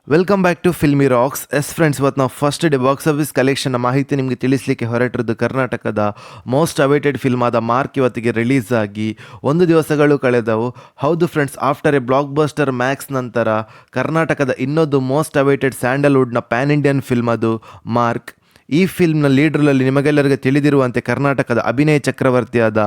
Welcome back to Filmy Rocks. Friends, ಇವತ್ತು ನಾವು first day box office collection ಮಾಹಿತಿ ನಿಮಗೆ ತಿಳಿಸಲಿಕ್ಕೆ ಹೊರಟಿರೋದು. ಕರ್ನಾಟಕದ ಮೋಸ್ಟ್ ಅವೈಟೆಡ್ ಫಿಲ್ಮ್ ಆದ ಮಾರ್ಕ್ ಇವತ್ತಿಗೆ ರಿಲೀಸ್ ಆಗಿ 1 ದಿವಸಗಳು ಕಳೆದವು. ಹೌದು friends, after a blockbuster Max ನಂತರ ಕರ್ನಾಟಕದ ಇನ್ನೊಂದು ಮೋಸ್ಟ್ ಅವೈಟೆಡ್ ಸ್ಯಾಂಡಲ್ವುಡ್ನ ಪ್ಯಾನ್ ಇಂಡಿಯನ್ ಫಿಲ್ಮ್ ಅದು ಮಾರ್ಕ್. ಈ ಫಿಲ್ಮ್ನ ಲೀಡ್ರಲ್ಲಿ ನಿಮಗೆಲ್ಲರಿಗೆ ತಿಳಿದಿರುವಂತೆ ಕರ್ನಾಟಕದ ಅಭಿನಯ ಚಕ್ರವರ್ತಿಯಾದ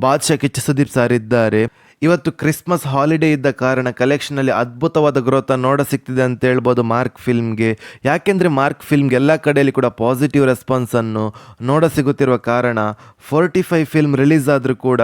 ಬಾದ್ಶಾ ಕಿಚ್ಚ ಸುದೀಪ್ ಸರ್ ಇದ್ದಾರೆ. ಇವತ್ತು ಕ್ರಿಸ್ಮಸ್ ಹಾಲಿಡೇ ಇದ್ದ ಕಾರಣ ಕಲೆಕ್ಷನಲ್ಲಿ ಅದ್ಭುತವಾದ ಗ್ರೋತ್ ನೋಡ ಸಿಗ್ತಿದೆ ಅಂತ ಹೇಳ್ಬೋದು ಮಾರ್ಕ್ ಫಿಲ್ಮ್ಗೆ. ಯಾಕೆಂದರೆ ಮಾರ್ಕ್ ಫಿಲ್ಮ್ಗೆ ಎಲ್ಲ ಕಡೆಯಲ್ಲಿ ಕೂಡ ಪಾಸಿಟಿವ್ ರೆಸ್ಪಾನ್ಸನ್ನು ನೋಡ ಸಿಗುತ್ತಿರುವ ಕಾರಣ 45 ಫಿಲ್ಮ್ ರಿಲೀಸ್ ಆದರೂ ಕೂಡ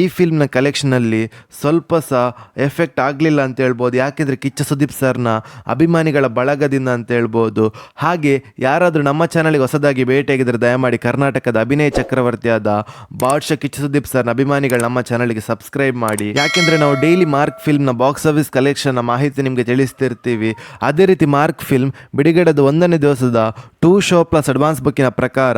ಈ ಫಿಲ್ಮ್ನ ಕಲೆಕ್ಷನಲ್ಲಿ ಸ್ವಲ್ಪ ಸಹ ಎಫೆಕ್ಟ್ ಆಗಲಿಲ್ಲ ಅಂತ ಹೇಳ್ಬೋದು. ಯಾಕೆಂದರೆ ಕಿಚ್ಚ ಸುದೀಪ್ ಸರ್ನ ಅಭಿಮಾನಿಗಳ ಬಳಗದಿಂದ ಅಂತ ಹೇಳ್ಬೋದು. ಹಾಗೆ ಯಾರಾದರೂ ನಮ್ಮ ಚಾನಲ್ಗೆ ಹೊಸದಾಗಿ ಭೇಟಿಯಾಗಿದ್ದರೆ ದಯಮಾಡಿ ಕರ್ನಾಟಕದ ಅಭಿನಯ ಚಕ್ರವರ್ತಿಯಾದ ಬಾದ್ಶಾ ಕಿಚ್ಚ ಸುದೀಪ್ ಸರ್ನ ಅಭಿಮಾನಿಗಳು ನಮ್ಮ ಚಾನಲ್ಗೆ ಸಬ್ಸ್ಕ್ರೈಬ್ ಮಾಡಿ. ಯಾಕೆಂದರೆ ನಾವು ಡೈಲಿ ಮಾರ್ಕ್ ಫಿಲ್ಮ್ನ ಬಾಕ್ಸ್ ಆಫೀಸ್ ಕಲೆಕ್ಷನ್ನ ಮಾಹಿತಿ ನಿಮಗೆ ತಿಳಿಸ್ತಿರ್ತೀವಿ. ಅದೇ ರೀತಿ ಮಾರ್ಕ್ ಫಿಲ್ಮ್ ಬಿಡುಗಡೆದ 1ನೇ ದಿವಸದ 2 ಶೋ ಪ್ಲಸ್ ಅಡ್ವಾನ್ಸ್ ಬುಕ್ಕಿನ ಪ್ರಕಾರ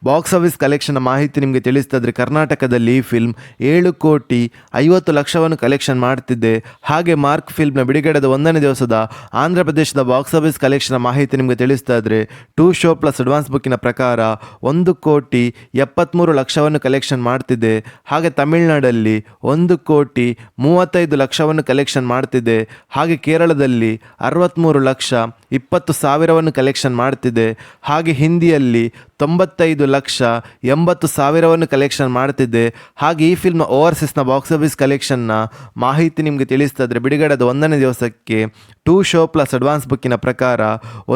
ಬಾಕ್ಸ್ ಆಫೀಸ್ ಕಲೆಕ್ಷನ್ನ ಮಾಹಿತಿ ನಿಮಗೆ ತಿಳಿಸ್ತಿದ್ರೆ ಕರ್ನಾಟಕದಲ್ಲಿ ಈ ಫಿಲ್ಮ್ 7,50,00,000 ಕಲೆಕ್ಷನ್ ಮಾಡ್ತಿದ್ದೆ. ಹಾಗೆ ಮಾರ್ಕ್ ಫಿಲ್ಮ್ನ ಬಿಡುಗಡೆದ 1ನೇ ದಿವಸದ ಆಂಧ್ರ ಪ್ರದೇಶದ ಬಾಕ್ಸ್ ಆಫೀಸ್ ಕಲೆಕ್ಷನ್ನ ಮಾಹಿತಿ ನಿಮಗೆ ತಿಳಿಸ್ತಾ ಇದ್ರೆ 2 ಶೋ ಪ್ಲಸ್ ಅಡ್ವಾನ್ಸ್ ಬುಕ್ಕಿನ ಪ್ರಕಾರ 1,73,00,000 ಕಲೆಕ್ಷನ್ ಮಾಡ್ತಿದ್ದೆ. ಹಾಗೆ ತಮಿಳುನಾಡಲ್ಲಿ 1,35,00,000 ಕಲೆಕ್ಷನ್ ಮಾಡ್ತಿದೆ. ಹಾಗೆ ಕೇರಳದಲ್ಲಿ 63,20,000 ಕಲೆಕ್ಷನ್ ಮಾಡ್ತಿದೆ. ಹಾಗೆ ಹಿಂದಿಯಲ್ಲಿ 95,80,000 ಕಲೆಕ್ಷನ್ ಮಾಡ್ತಿದೆ. ಹಾಗೆ ಈ ಫಿಲ್ಮ್ ಓವರ್ಸೀಸ್ನ ಬಾಕ್ಸ್ ಆಫೀಸ್ ಕಲೆಕ್ಷನ್ನ ಮಾಹಿತಿ ನಿಮಗೆ ತಿಳಿಸ್ತಾಯಿದ್ರೆ ಬಿಡುಗಡೆದ 1ನೇ ದಿವಸಕ್ಕೆ 2 ಶೋ ಪ್ಲಸ್ ಅಡ್ವಾನ್ಸ್ ಬುಕ್ಕಿನ ಪ್ರಕಾರ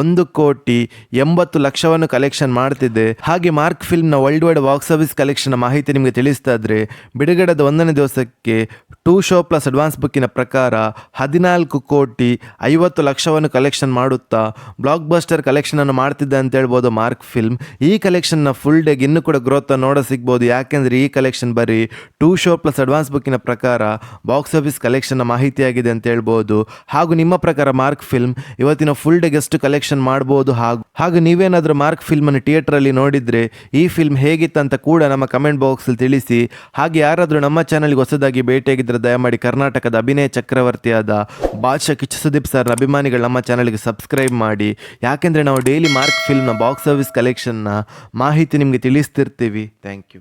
1,80,00,000 ಕಲೆಕ್ಷನ್ ಮಾಡ್ತಿದೆ. ಹಾಗೆ ಮಾರ್ಕ್ ಫಿಲ್ಮ್ನ worldwide box office collection ಮಾಹಿತಿ ನಿಮಗೆ ತಿಳಿಸ್ತಾ ಇದ್ರೆ ಬಿಡುಗಡೆದ 1ನೇ ದಿವಸಕ್ಕೆ 2 ಶೋ ಪ್ಲಸ್ ಅಡ್ವಾನ್ಸ್ ಬುಕ್ಕಿನ ಪ್ರಕಾರ 14,50,00,000 ಕಲೆಕ್ಷನ್ ಮಾಡುತ್ತಾ ಬ್ಲಾಕ್ ಬಸ್ಟರ್ ಕಲೆಕ್ಷನನ್ನು ಮಾಡ್ತಿದ್ದೆ ಅಂತ ಹೇಳ್ಬೋದು ಮಾರ್ಕ್ ಫಿಲ್ಮ್. ಈ ಕಲೆಕ್ಷನ್ನ ಫುಲ್ ಡೇಗೆ ಇನ್ನೂ ಕೂಡ ಗ್ರೋತ್ ನೋಡ ಸಿಗ್ಬೋದು. ಯಾಕೆಂದರೆ ಈ ಕಲೆಕ್ಷನ್ ಬರೀ 2 ಶೋ ಪ್ಲಸ್ ಅಡ್ವಾನ್ಸ್ ಬುಕ್ಕಿನ ಪ್ರಕಾರ ಬಾಕ್ಸ್ ಆಫೀಸ್ ಕಲೆಕ್ಷನ್ನ ಮಾಹಿತಿಯಾಗಿದೆ ಅಂತ ಹೇಳ್ಬೋದು. ಹಾಗೂ ನಿಮ್ಮ ಪ್ರಕಾರ ಮಾರ್ಕ್ ಫಿಲ್ಮ್ ಇವತ್ತಿನ ಫುಲ್ ಡೇಗೆ ಎಷ್ಟು ಕಲೆಕ್ಷನ್ ಮಾಡ್ಬೋದು, ಹಾಗೂ ನೀವೇನಾದರೂ ಮಾರ್ಕ್ ಫಿಲ್ಮನ್ನು ಥಿಯೇಟ್ರಲ್ಲಿ ನೋಡಿದರೆ ಈ ಫಿಲ್ಮ್ ಹೇಗಿತ್ತಂತ ಕೂಡ ನಮ್ಮ ಕಮೆಂಟ್ ಬಾಕ್ಸಲ್ಲಿ ತಿಳಿಸಿ. ಹಾಗೆ ಯಾರಾದರೂ ನಮ್ಮ ಚಾನಲ್ಗೆ ಹೊಸದಾಗಿ ಭೇಟಿಯಾಗಿದ್ದರೆ ದಯಮಾಡಿ ಕರ್ನಾಟಕದ ಅಭಿನಯ ಚಕ್ರವರ್ತಿಯಾದ ಬಾದ್ಶಾ ಕಿಚ್ಚ ಸುದೀಪ್ ಸರ್ನ ಅಭಿಮಾನಿಗಳು ನಮ್ಮ ಚಾನಲ್ಗೆ ಸಬ್ಸ್ಕ್ರೈಬ್ ಮಾಡಿ. ಯಾಕೆಂದರೆ ನಾವು ಡೈಲಿ ಮಾರ್ಕ್ ಫಿಲ್ಮ್ನ ಬಾಕ್ಸ್ ಆಫೀಸ್ ಕಲೆಕ್ಷನ್ನ ಮಾಹಿತಿ ನಿಮಗೆ ತಿಳಿಸ್ತಿರ್ತೀವಿ. Thank you.